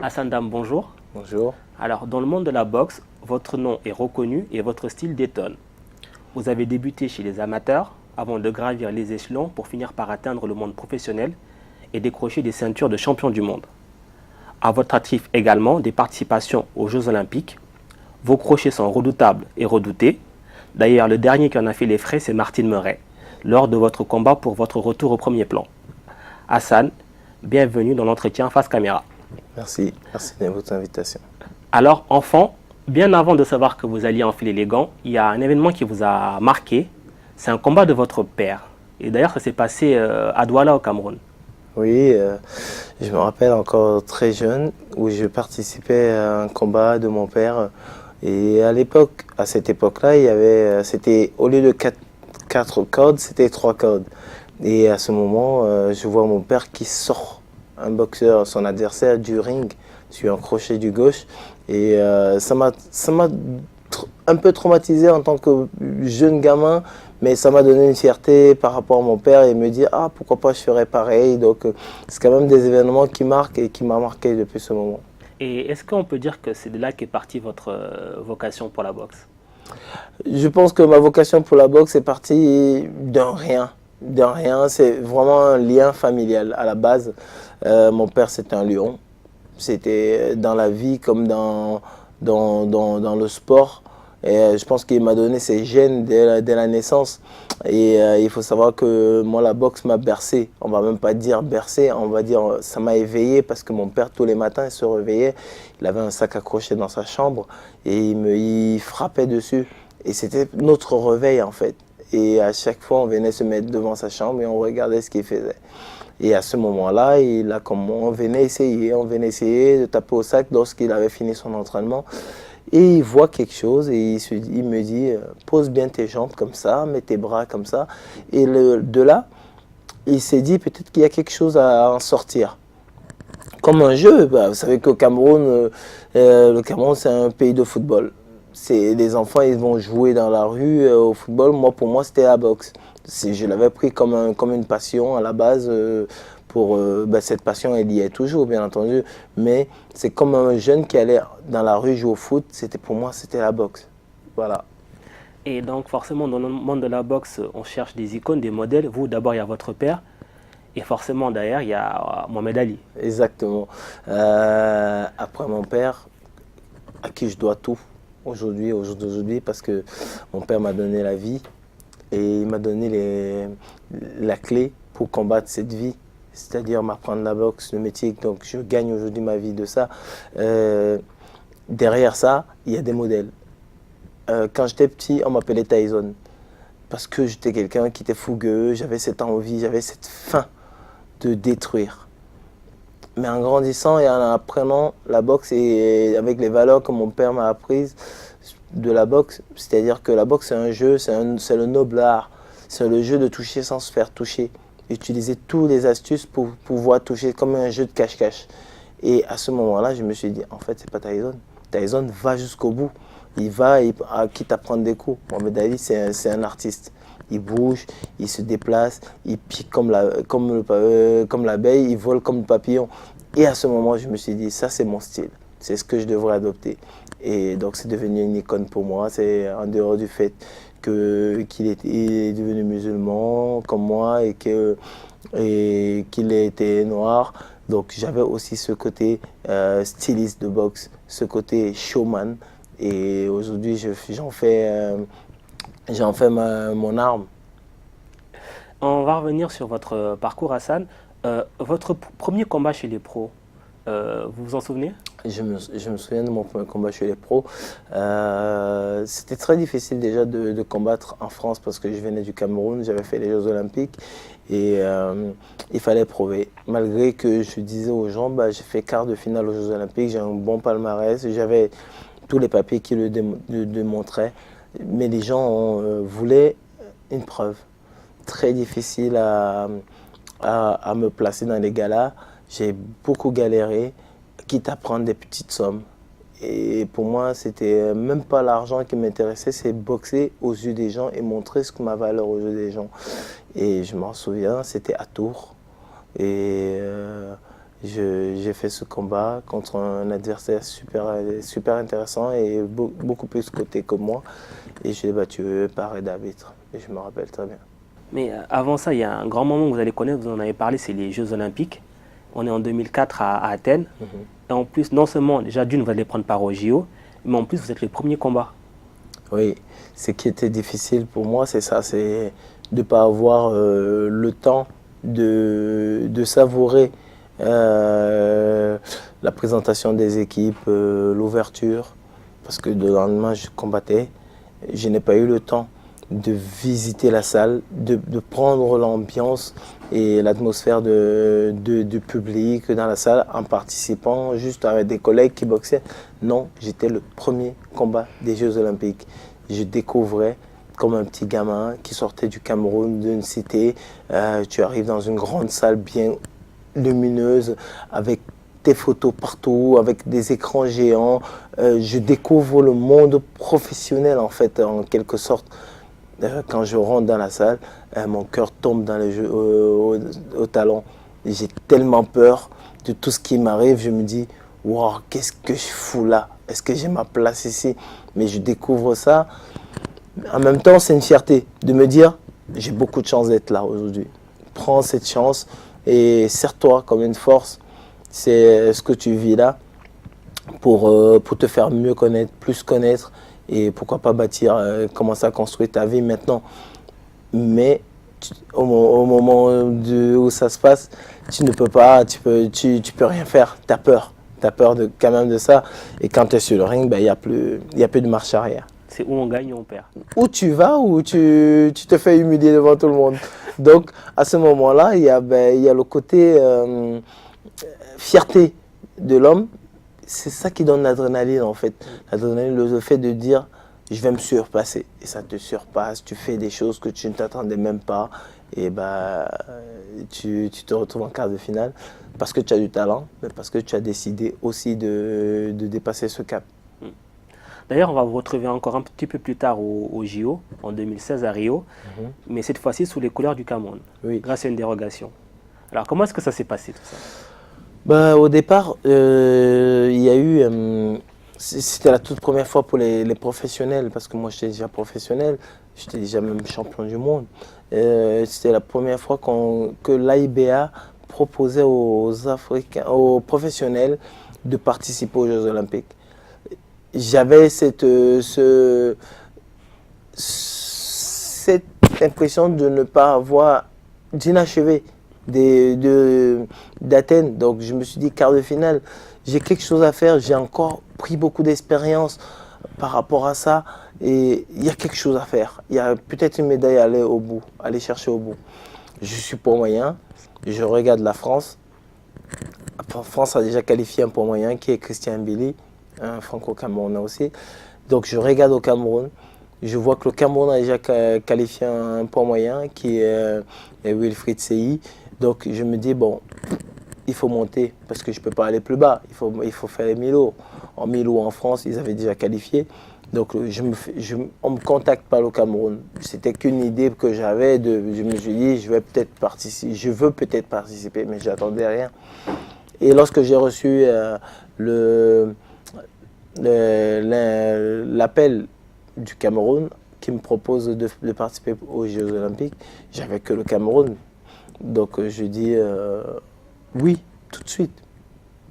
Hassan Dam, bonjour. Bonjour. Alors, dans le monde de la boxe, votre nom est reconnu et votre style détonne. Vous avez débuté chez les amateurs avant de gravir les échelons pour finir par atteindre le monde professionnel et décrocher des ceintures de champion du monde. À votre actif également des participations aux Jeux Olympiques. Vos crochets sont redoutables et redoutés. D'ailleurs, le dernier qui en a fait les frais, c'est Martine Murray, lors de votre combat pour votre retour au premier plan. Hassan, bienvenue dans l'entretien face caméra. Merci de votre invitation. Alors, enfant, bien avant de savoir que vous alliez enfiler les gants, il y a un événement qui vous a marqué. C'est un combat de votre père. Et d'ailleurs, ça s'est passé à Douala, au Cameroun. Oui, je me rappelle encore très jeune où je participais à un combat de mon père. Et à cette époque-là, c'était au lieu de quatre cordes, c'était 3 cordes. Et à ce moment, je vois mon père qui sort un boxeur, son adversaire du ring, sur un crochet du gauche. Et ça m'a un peu traumatisé en tant que jeune gamin, mais ça m'a donné une fierté par rapport à mon père et me dire ah pourquoi pas je ferais pareil. Donc c'est quand même des événements qui marquent et qui m'ont marqué depuis ce moment. Et est-ce qu'on peut dire que c'est de là qu'est partie votre vocation pour la boxe? Je pense que ma vocation pour la boxe est partie d'un rien. D'un rien, c'est vraiment un lien familial à la base. Mon père c'était un lion. C'était dans la vie comme dans le sport. Et je pense qu'il m'a donné ses gènes dès la naissance. Et il faut savoir que moi, la boxe m'a bercé. On va même pas dire bercé, on va dire ça m'a éveillé parce que mon père, tous les matins, il se réveillait. Il avait un sac accroché dans sa chambre et il frappait dessus. Et c'était notre réveil en fait. Et à chaque fois, on venait se mettre devant sa chambre et on regardait ce qu'il faisait. Et à ce moment-là, on venait essayer de taper au sac lorsqu'il avait fini son entraînement. Et il voit quelque chose et il me dit pose bien tes jambes comme ça, mets tes bras comme ça. Et de là, il s'est dit peut-être qu'il y a quelque chose à en sortir. Comme un jeu, vous savez qu'au Cameroun, le Cameroun c'est un pays de football. Les enfants ils vont jouer dans la rue au football. Pour moi c'était la boxe. Je l'avais pris comme une passion à la base. Cette passion elle y est toujours bien entendu, mais c'est comme un jeune qui allait dans la rue jouer au foot, pour moi c'était la boxe. Voilà. Et donc forcément dans le monde de la boxe, on cherche des icônes, des modèles. Vous d'abord il y a votre père et forcément derrière il y a Mohamed Ali. Exactement. Après mon père, à qui je dois tout aujourd'hui, au jour d'aujourd'hui, parce que mon père m'a donné la vie et il m'a donné la clé pour combattre cette vie. C'est-à-dire m'apprendre la boxe, le métier, donc je gagne aujourd'hui ma vie de ça. Derrière ça, il y a des modèles. Quand j'étais petit, on m'appelait Tyson, parce que j'étais quelqu'un qui était fougueux, j'avais cette envie, j'avais cette faim de détruire. Mais en grandissant et en apprenant la boxe et avec les valeurs que mon père m'a apprises de la boxe, c'est-à-dire que la boxe c'est un jeu, c'est le noble art, c'est le jeu de toucher sans se faire toucher. Utiliser toutes les astuces pour pouvoir toucher comme un jeu de cache-cache. Et à ce moment-là, je me suis dit, en fait, c'est pas Tyson. Tyson va jusqu'au bout. Quitte à prendre des coups. Mohamed Ali, c'est un artiste. Il bouge, il se déplace, il pique comme l'abeille, il vole comme le papillon. Et à ce moment, je me suis dit, ça c'est mon style. C'est ce que je devrais adopter. Et donc, c'est devenu une icône pour moi. C'est en dehors du fait qu'il est devenu musulman comme moi et qu'il était noir. Donc j'avais aussi ce côté styliste de boxe, ce côté showman. Et aujourd'hui, j'en fais mon arme. On va revenir sur votre parcours Hassan. Votre premier combat chez les pros, vous vous en souvenez? Je me souviens de mon premier combat chez les pros. C'était très difficile déjà de combattre en France parce que je venais du Cameroun, j'avais fait les Jeux Olympiques et il fallait prouver. Malgré que je disais aux gens, j'ai fait quart de finale aux Jeux Olympiques, j'ai un bon palmarès, j'avais tous les papiers qui le démontraient, mais les gens voulaient une preuve. Très difficile à me placer dans les galas, j'ai beaucoup galéré, quitte à prendre des petites sommes. Et pour moi, c'était même pas l'argent qui m'intéressait, c'est boxer aux yeux des gens et montrer ce que ma valeur aux yeux des gens. Et je m'en souviens, c'était à Tours. Et J'ai fait ce combat contre un adversaire super intéressant et beaucoup plus coté que moi. Et je l'ai battu par aide d'arbitre. Et je me rappelle très bien. Mais avant ça, il y a un grand moment que vous allez connaître, vous en avez parlé, c'est les Jeux Olympiques. On est en 2004 à Athènes. Et en plus, non seulement, déjà d'une, vous allez prendre part aux JO, mais en plus, vous êtes le premier combat. Oui, ce qui était difficile pour moi, c'est ça, c'est de ne pas avoir le temps de savourer la présentation des équipes, l'ouverture, parce que le lendemain, je combattais. Je n'ai pas eu le temps de visiter la salle, de prendre l'ambiance et l'atmosphère du public dans la salle en participant juste avec des collègues qui boxaient. Non, j'étais le premier combat des Jeux Olympiques. Je découvrais comme un petit gamin qui sortait du Cameroun, d'une cité. Tu arrives dans une grande salle bien lumineuse avec des photos partout, avec des écrans géants. Je découvre le monde professionnel en fait, en quelque sorte. Quand je rentre dans la salle, mon cœur tombe dans les jeux, au talon. J'ai tellement peur de tout ce qui m'arrive. Je me dis, wow, qu'est-ce que je fous là? Est-ce que j'ai ma place ici? Mais je découvre ça. En même temps, c'est une fierté de me dire, j'ai beaucoup de chance d'être là aujourd'hui. Prends cette chance et serre-toi comme une force. C'est ce que tu vis là pour te faire mieux connaître, plus connaître. Et pourquoi pas bâtir, commencer à construire ta vie maintenant. Mais au moment où ça se passe, tu ne peux pas, tu peux rien faire. Tu as peur. Tu as peur quand même de ça. Et quand tu es sur le ring, ben, y a plus de marche arrière. C'est où on gagne ou on perd. Où tu vas, où tu te fais humilier devant tout le monde. Donc à ce moment-là, il y a le côté fierté de l'homme. C'est ça qui donne l'adrénaline en fait. L'adrénaline, le fait de dire je vais me surpasser. Et ça te surpasse, tu fais des choses que tu ne t'attendais même pas. Et tu te retrouves en quart de finale parce que tu as du talent, mais parce que tu as décidé aussi de dépasser ce cap. D'ailleurs, on va vous retrouver encore un petit peu plus tard au JO, en 2016 à Rio, mais cette fois-ci sous les couleurs du Cameroun, grâce à une dérogation. Alors comment est-ce que ça s'est passé tout ça? Au départ, il y a eu, c'était la toute première fois pour les professionnels, parce que moi j'étais déjà professionnel, j'étais déjà même champion du monde. C'était la première fois que l'AIBA proposait aux professionnels de participer aux Jeux Olympiques. J'avais cette impression de ne pas avoir d'inachevé d'Athènes. Donc je me suis dit, quart de finale, j'ai quelque chose à faire, j'ai encore pris beaucoup d'expérience par rapport à ça et il y a quelque chose à faire. Il y a peut-être une médaille à aller chercher au bout. Je suis poids moyen, je regarde la France. La France a déjà qualifié un poids moyen qui est Christian Billy, un franco-camerounais aussi. Donc je regarde au Cameroun, je vois que le Cameroun a déjà qualifié un poids moyen qui est Wilfried Seyi. Donc je me dis, bon, il faut monter parce que je ne peux pas aller plus bas, il faut faire les Milo. En Milo en France, ils avaient déjà qualifié. Donc on me contacte par le Cameroun. C'était qu'une idée que j'avais. Je me suis dit, je veux peut-être participer, mais je n'attendais rien. Et lorsque j'ai reçu l'appel du Cameroun qui me propose de participer aux Jeux Olympiques, j'avais que le Cameroun. Donc je dis oui, tout de suite.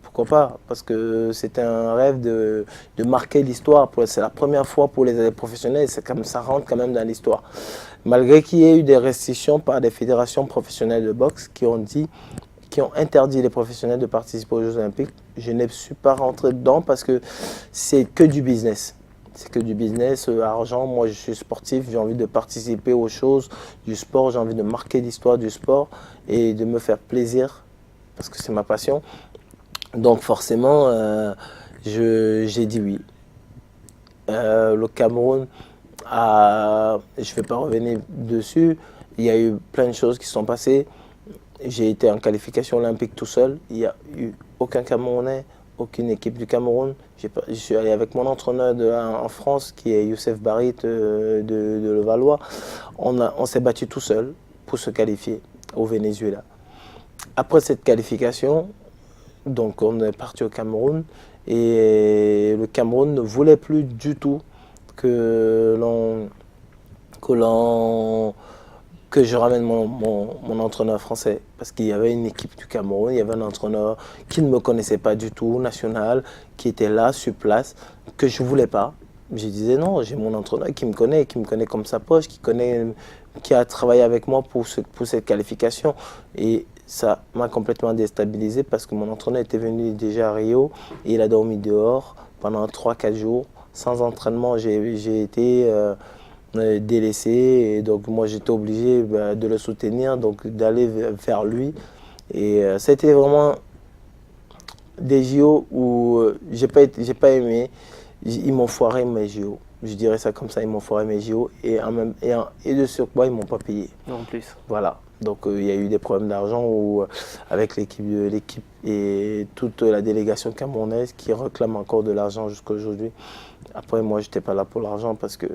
Pourquoi pas? Parce que c'était un rêve de marquer l'histoire. C'est la première fois pour les professionnels, ça rentre quand même dans l'histoire. Malgré qu'il y ait eu des restrictions par des fédérations professionnelles de boxe qui ont interdit les professionnels de participer aux Jeux Olympiques, je ne suis pas rentré dedans parce que c'est que du business. C'est que du business, argent. Moi, je suis sportif, j'ai envie de participer aux choses du sport, j'ai envie de marquer l'histoire du sport et de me faire plaisir parce que c'est ma passion. Donc forcément, j'ai dit oui. Le Cameroun, je ne vais pas revenir dessus, il y a eu plein de choses qui se sont passées. J'ai été en qualification olympique tout seul, il n'y a eu aucun Camerounais, aucune équipe du Cameroun. Je suis allé avec mon entraîneur en France, qui est Youssef Barit de Levallois. On s'est battu tout seul pour se qualifier au Venezuela. Après cette qualification, Donc on est parti au Cameroun et le Cameroun ne voulait plus du tout que je ramène mon entraîneur français. Parce qu'il y avait une équipe du Cameroun, il y avait un entraîneur qui ne me connaissait pas du tout, national, qui était là, sur place, que je ne voulais pas. Je disais non, j'ai mon entraîneur qui me connaît comme sa poche, qui a travaillé avec moi pour cette qualification. Et ça m'a complètement déstabilisé parce que mon entraîneur était venu déjà à Rio et il a dormi dehors pendant 3-4 jours. Sans entraînement, j'ai été délaissé et donc moi j'étais obligé de le soutenir, donc d'aller vers lui. Et c'était vraiment des JO où j'ai pas aimé. Ils m'ont foiré mes JO. Je dirais ça comme ça, ils m'ont foiré mes JO et de surcroît, ils m'ont pas payé. En plus. Voilà. Donc il y a eu des problèmes d'argent avec l'équipe et toute la délégation camerounaise qui réclame encore de l'argent jusqu'à aujourd'hui. Après, moi, je n'étais pas là pour l'argent parce que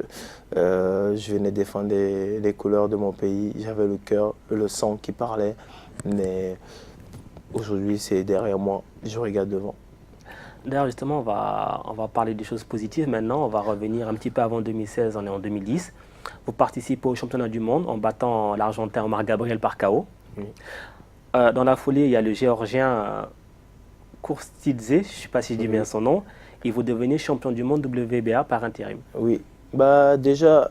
je venais défendre les couleurs de mon pays. J'avais le cœur, le sang qui parlait. Mais aujourd'hui, c'est derrière moi. Je regarde devant. D'ailleurs, justement, on va parler des choses positives maintenant. On va revenir un petit peu avant 2016, on est en 2010. Vous participez au championnat du monde en battant l'Argentin Omar Gabriel par KO. Oui. Dans la foulée, il y a le Géorgien Kourstidze, je ne sais pas si je dis bien son nom, et vous devenez champion du monde WBA par intérim. Oui, déjà,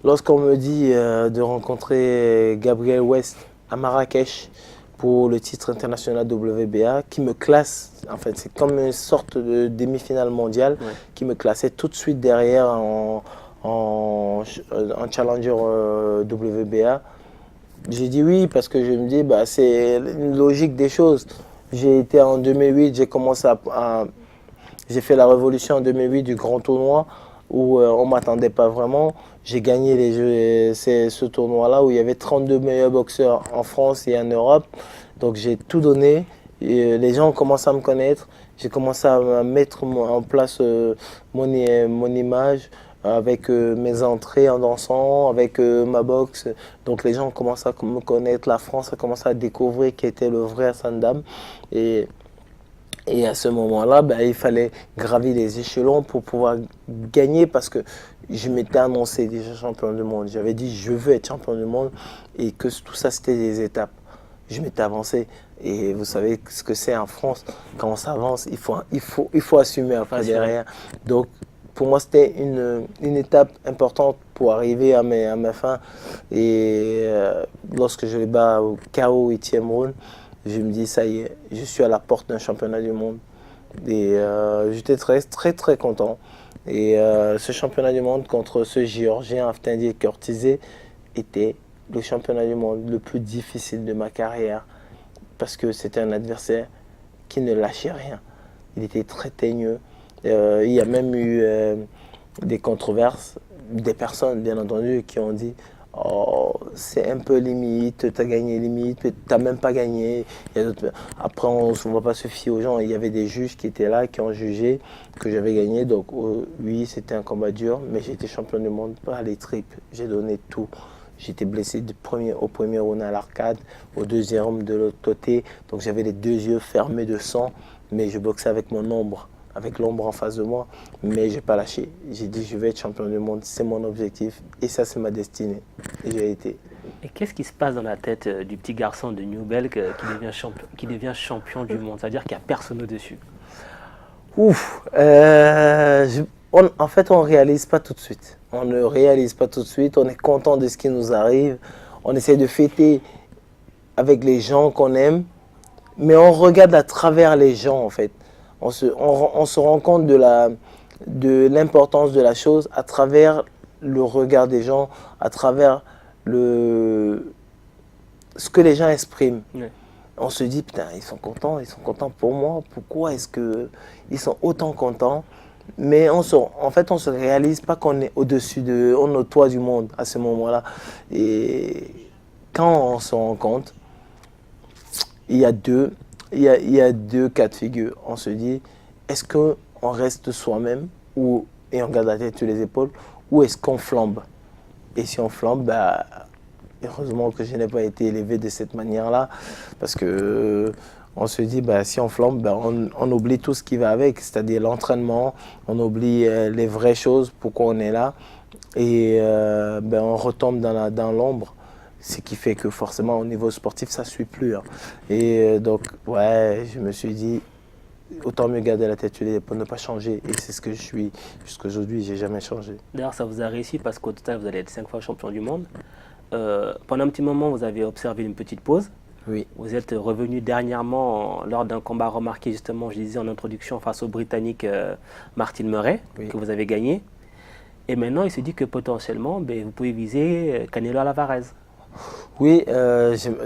lorsqu'on me dit de rencontrer Gabriel West à Marrakech pour le titre international WBA, qui me classe, en fait, c'est comme une sorte de demi-finale mondiale, qui me classait tout de suite derrière en challenger WBA. J'ai dit oui parce que je me dis c'est une logique des choses. J'ai été en 2008, j'ai fait la révolution en 2008 du grand tournoi où on ne m'attendait pas vraiment. J'ai gagné ce tournoi-là où il y avait 32 meilleurs boxeurs en France et en Europe. Donc j'ai tout donné. Et les gens ont commencé à me connaître. J'ai commencé à mettre en place mon image avec mes entrées en dansant, avec ma boxe. Donc les gens ont commencé à me connaître. La France a commencé à découvrir qui était le vrai Hassan Dame. Et à ce moment-là, il fallait gravir les échelons pour pouvoir gagner parce que je m'étais annoncé déjà champion du monde. J'avais dit je veux être champion du monde et que tout ça c'était des étapes. Je m'étais avancé et vous savez ce que c'est en France. Quand on s'avance, il faut assumer après derrière. Donc pour moi c'était une étape importante pour arriver à mes fins. Et lorsque je les bats au KO 8e round, je me dis, ça y est, je suis à la porte d'un championnat du monde. Et j'étais très, très, très content. Et ce championnat du monde contre ce Géorgien Aftindi Kourstidze était le championnat du monde le plus difficile de ma carrière. Parce que c'était un adversaire qui ne lâchait rien. Il était très teigneux. Il y a même eu des controverses, des personnes, bien entendu, qui ont dit oh, c'est un peu limite, tu as gagné limite, tu n'as même pas gagné. Après, on ne va pas se fier aux gens. Il y avait des juges qui étaient là, qui ont jugé que j'avais gagné. Donc, oui, c'était un combat dur, mais j'ai été champion du monde par les tripes. J'ai donné tout. J'étais blessé au premier round à l'arcade, au deuxième round de l'autre côté. Donc, j'avais les deux yeux fermés de sang, mais je boxais avec mon ombre. Avec l'ombre en face de moi, mais je n'ai pas lâché. J'ai dit je vais être champion du monde, c'est mon objectif et ça c'est ma destinée. Et j'ai été. Et qu'est-ce qui se passe dans la tête du petit garçon de Newbelk qui devient champion du monde? C'est-à-dire qu'il n'y a personne au-dessus. Ouf, en fait on ne réalise pas tout de suite. On ne réalise pas tout de suite, on est content de ce qui nous arrive. On essaie de fêter avec les gens qu'on aime, mais on regarde à travers les gens en fait. On se rend compte de l'importance de la chose à travers le regard des gens, à travers ce que les gens expriment. Oui. On se dit, putain, ils sont contents pour moi. Pourquoi est-ce qu'ils sont autant contents? Mais en fait, on ne se réalise pas qu'on est on est au toit du monde à ce moment-là. Et quand on se rend compte, il y a deux cas de figure. On se dit, est-ce qu'on reste soi-même et on garde la tête sur les épaules ou est-ce qu'on flambe? Et si on flambe, heureusement que je n'ai pas été élevé de cette manière-là parce que on se dit, bah, si on flambe, bah, on oublie tout ce qui va avec, c'est-à-dire l'entraînement, on oublie les vraies choses, pourquoi on est là, et ben, on retombe dans l'ombre, ce qui fait que forcément au niveau sportif, ça ne suit plus. Hein. Et donc, ouais, je me suis dit, autant mieux garder la tête sur les épaules pour ne pas changer. Et c'est ce que je suis jusqu'à aujourd'hui, j'ai jamais changé. D'ailleurs, ça vous a réussi parce qu'au total, vous allez être 5 fois champion du monde. Pendant un petit moment, vous avez observé une petite pause. Oui. Vous êtes revenu dernièrement lors d'un combat remarqué, justement, je disais en introduction, face au Britannique Martin Murray, Oui. que vous avez gagné. Et maintenant, il se dit que potentiellement, ben, vous pouvez viser Canelo Alvarez. Oui,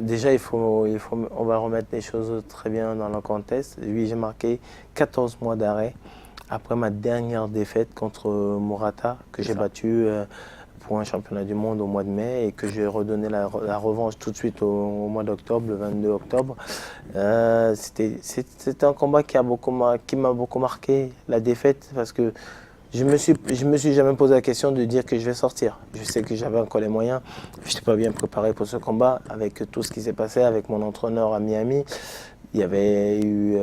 déjà, on va remettre les choses très bien dans le contexte. Oui, j'ai marqué 14 mois d'arrêt après ma dernière défaite contre Murata, que j'ai battu pour un championnat du monde au mois de mai et que j'ai redonné la revanche tout de suite au mois d'octobre, le 22 octobre. C'était un combat qui m'a beaucoup marqué, la défaite, parce que je me suis jamais posé la question de dire que je vais sortir. Je sais que j'avais encore les moyens. Je n'étais pas bien préparé pour ce combat avec tout ce qui s'est passé avec mon entraîneur à Miami. Il y avait eu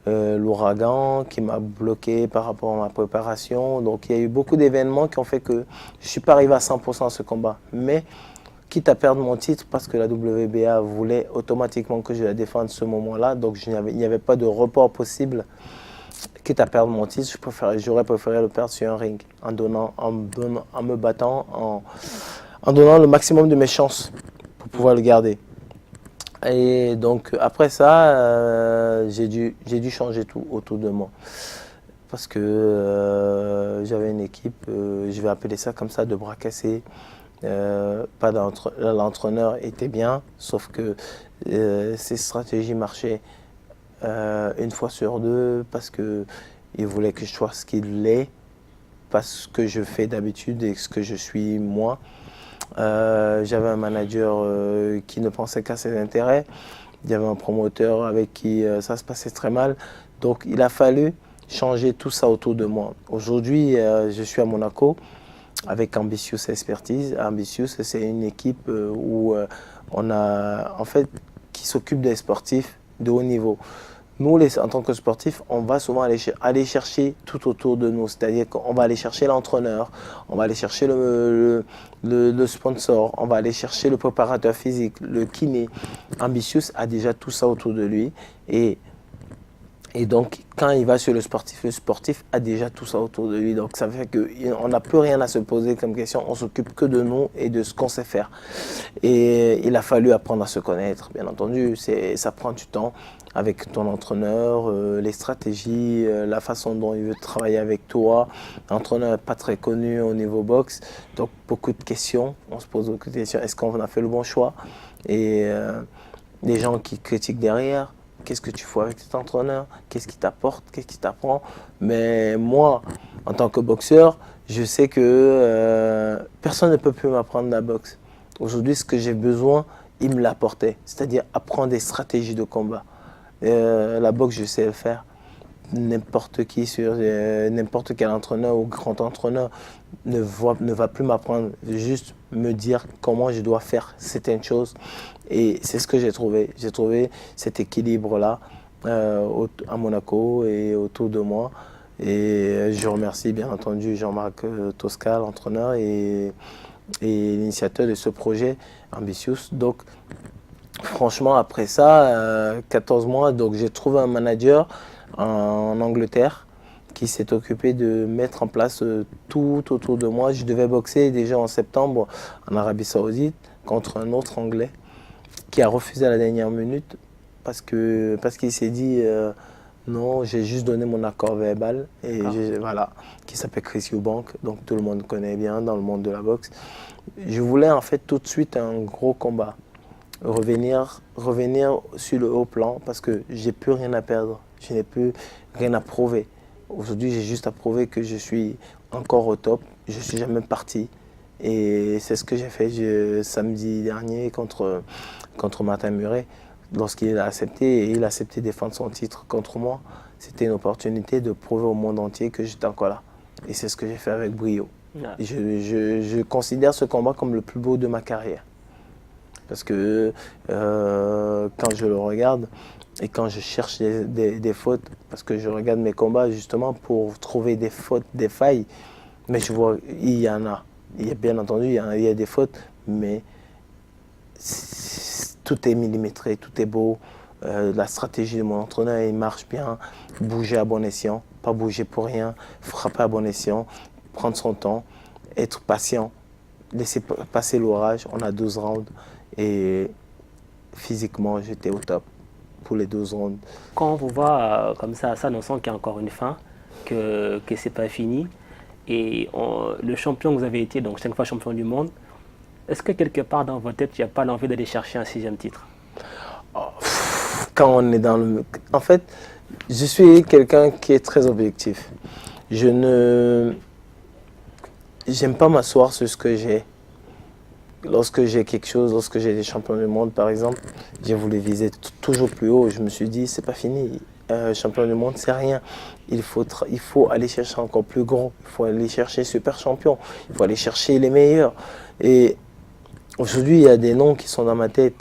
l'ouragan qui m'a bloqué par rapport à ma préparation. Donc il y a eu beaucoup d'événements qui ont fait que je ne suis pas arrivé à 100% à ce combat. Mais quitte à perdre mon titre parce que la WBA voulait automatiquement que je la défende ce moment-là. Donc il n'y avait pas de report possible. Quitte à perdre mon titre, j'aurais préféré le perdre sur un ring, en me battant, en donnant le maximum de mes chances pour pouvoir le garder. Et donc après ça, j'ai dû changer tout autour de moi. Parce que j'avais une équipe, je vais appeler ça comme ça, de bras cassés. L'entraîneur était bien, sauf que ses stratégies marchaient une fois sur deux parce qu'il voulait que je sois ce qu'il est, pas ce que je fais d'habitude et ce que je suis moi. J'avais un manager qui ne pensait qu'à ses intérêts. Il y avait un promoteur avec qui ça se passait très mal. Donc il a fallu changer tout ça autour de moi. Aujourd'hui, je suis à Monaco avec Ambitious Expertise. Ambitious, c'est une équipe où on a, en fait, qui s'occupe des sportifs de haut niveau. Nous, en tant que sportifs, on va souvent aller chercher tout autour de nous. C'est-à-dire qu'on va aller chercher l'entraîneur, on va aller chercher le sponsor, on va aller chercher le préparateur physique, le kiné. Ambitious a déjà tout ça autour de lui. Et donc, quand il va sur le sportif a déjà tout ça autour de lui. Donc, ça fait qu'on n'a plus rien à se poser comme question. On s'occupe que de nous et de ce qu'on sait faire. Et il a fallu apprendre à se connaître, bien entendu. Ça prend du temps avec ton entraîneur, les stratégies, la façon dont il veut travailler avec toi. L'entraîneur n'est pas très connu au niveau boxe. Donc, beaucoup de questions. On se pose beaucoup de questions. Est-ce qu'on a fait le bon choix? Et les gens qui critiquent derrière. Qu'est-ce que tu fais avec cet entraîneur? Qu'est-ce qu'il t'apporte? Qu'est-ce qu'il t'apprend? Mais moi, en tant que boxeur, je sais que personne ne peut plus m'apprendre la boxe. Aujourd'hui, ce que j'ai besoin, il me l'apportait. C'est-à-dire apprendre des stratégies de combat. La boxe, je sais le faire. N'importe qui, n'importe quel entraîneur ou grand entraîneur ne va plus m'apprendre, juste me dire comment je dois faire certaines choses. Et c'est ce que j'ai trouvé. J'ai trouvé cet équilibre-là à Monaco et autour de moi. Et je remercie bien entendu Jean-Marc Tosca, l'entraîneur et l'initiateur de ce projet Ambitious. Donc, franchement, après ça, 14 mois, donc j'ai trouvé un manager en Angleterre qui s'est occupé de mettre en place tout autour de moi. Je devais boxer déjà en septembre en Arabie Saoudite contre un autre Anglais qui a refusé à la dernière minute parce qu'il s'est dit non, j'ai juste donné mon accord verbal et voilà, qui s'appelle Chris Eubank, donc tout le monde connaît bien dans le monde de la boxe. Je voulais en fait tout de suite un gros combat, revenir sur le haut plan parce que j'ai plus rien à perdre, je n'ai plus rien à prouver. Aujourd'hui, j'ai juste à prouver que je suis encore au top, je ne suis jamais parti. Et c'est ce que j'ai fait samedi dernier contre Martin Murray. Lorsqu'il a accepté, et il a accepté de défendre son titre contre moi, c'était une opportunité de prouver au monde entier que j'étais encore là. Et c'est ce que j'ai fait avec brio. Je considère ce combat comme le plus beau de ma carrière. Parce que quand je le regarde et quand je cherche des fautes, parce que je regarde mes combats justement pour trouver des fautes, des failles, mais je vois, il y en a. Il y a bien entendu, il y a des fautes, mais tout est millimétré, tout est beau. La stratégie de mon entraîneur, il marche bien. Bouger à bon escient, pas bouger pour rien, frapper à bon escient, prendre son temps, être patient, laisser passer l'orage. On a 12 rounds et physiquement, j'étais au top pour les 12 rounds. Quand on vous voit comme ça, on sent qu'il y a encore une fin, que ce n'est pas fini. Et le champion que vous avez été, donc 5 fois champion du monde, est-ce que quelque part dans votre tête, il n'y a pas l'envie d'aller chercher un 6e titre? Quand on est dans le... En fait, je suis quelqu'un qui est très objectif. J'aime pas m'asseoir sur ce que j'ai. Lorsque j'ai quelque chose, lorsque j'ai des champions du monde, par exemple, j'ai voulu viser toujours plus haut. Je me suis dit, c'est pas fini. Champion du monde, c'est rien. Il faut aller chercher encore plus grand. Il faut aller chercher super champion. Il faut aller chercher les meilleurs. Et aujourd'hui, il y a des noms qui sont dans ma tête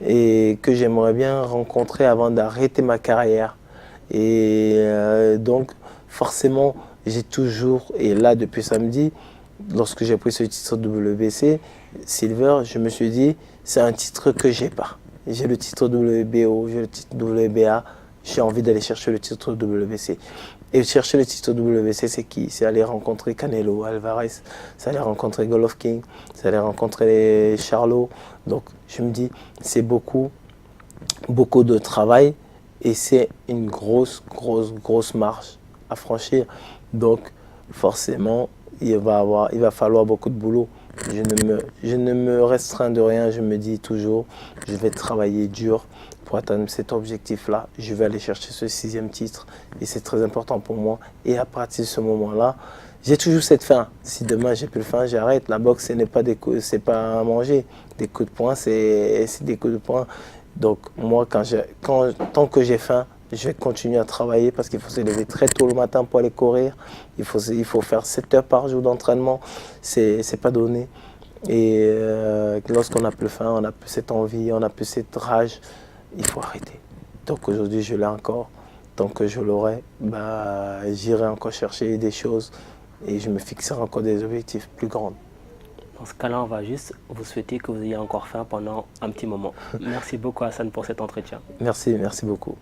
et que j'aimerais bien rencontrer avant d'arrêter ma carrière. Et donc, forcément, j'ai toujours, et là, depuis samedi, lorsque j'ai pris ce titre WBC, Silver, je me suis dit, c'est un titre que j'ai pas. J'ai le titre WBO, j'ai le titre WBA, j'ai envie d'aller chercher le titre WBC. Et chercher le titre WBC, c'est qui? C'est aller rencontrer Canelo Alvarez, c'est aller rencontrer Golovkin, c'est aller rencontrer Charlo. Donc, je me dis, c'est beaucoup de travail et c'est une grosse marche à franchir. Donc, forcément, il va falloir beaucoup de boulot. Je ne me restreins de rien, je me dis toujours, je vais travailler dur pour atteindre cet objectif-là. Je vais aller chercher ce 6e titre et c'est très important pour moi. Et à partir de ce moment-là, j'ai toujours cette faim. Si demain j'ai plus faim, j'arrête. La boxe, ce n'est pas des coups, c'est pas à manger. Des coups de poing, c'est des coups de poing. Donc moi, tant que j'ai faim, je vais continuer à travailler parce qu'il faut se lever très tôt le matin pour aller courir. Il faut faire 7 heures par jour d'entraînement. C'est pas donné. Et lorsqu'on n'a plus faim, on n'a plus cette envie, on n'a plus cette rage, il faut arrêter. Donc aujourd'hui, je l'ai encore. Tant que je l'aurai, j'irai encore chercher des choses et je me fixerai encore des objectifs plus grands. Dans ce cas-là, on va juste vous souhaiter que vous ayez encore faim pendant un petit moment. Merci beaucoup Hassan pour cet entretien. Merci beaucoup.